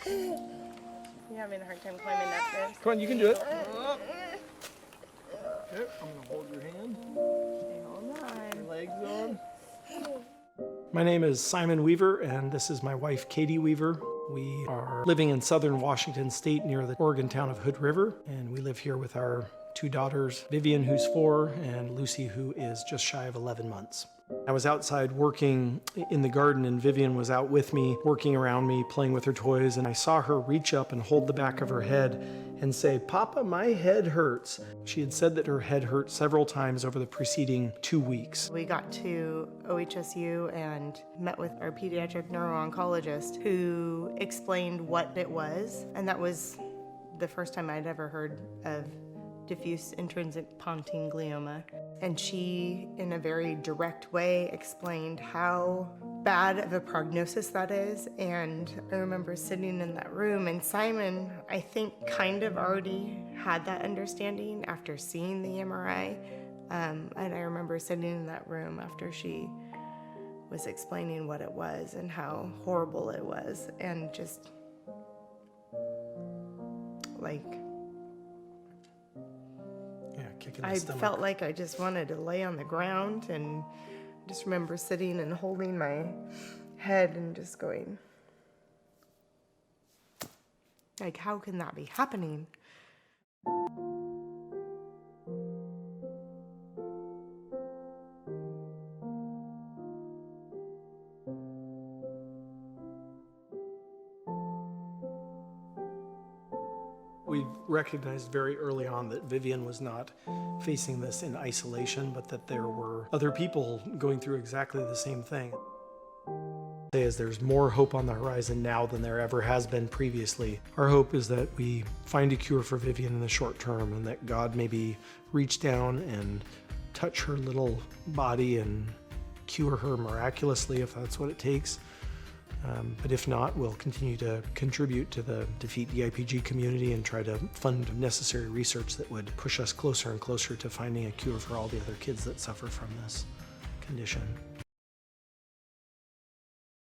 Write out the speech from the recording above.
You having a hard time climbing up this? Come on, you can do it. Here, I'm gonna hold your hand. Hold on. Your legs on. My name is Simon Weaver, and this is my wife, Katie Weaver. We are living in southern Washington State near the Oregon town of Hood River, and we live here with our two daughters, Vivian, who's 4, and Lucy, who is just shy of 11 months. I was outside working in the garden, and Vivian was out with me, working around me, playing with her toys, and I saw her reach up and hold the back of her head and say, "Papa, my head hurts." She had said that her head hurt several times over the preceding 2 weeks. We got to OHSU and met with our pediatric neuro-oncologist who explained what it was, and that was the first time I'd ever heard of diffuse intrinsic pontine glioma. And she, in a very direct way, explained how bad of a prognosis that is. And I remember sitting in that room, and Simon, I think, kind of already had that understanding after seeing the MRI. And I remember sitting in that room after she was explaining what it was and how horrible it was, and just like, I felt like I just wanted to lay on the ground, and just remember sitting and holding my head and just going, like, how can that be happening? We recognized very early on that Vivian was not facing this in isolation, but that there were other people going through exactly the same thing. As there's more hope on the horizon now than there ever has been previously. Our hope is that we find a cure for Vivian in the short term, and that God maybe reach down and touch her little body and cure her miraculously if that's what it takes. But if not, we'll continue to contribute to the Defeat DIPG community and try to fund necessary research that would push us closer and closer to finding a cure for all the other kids that suffer from this condition.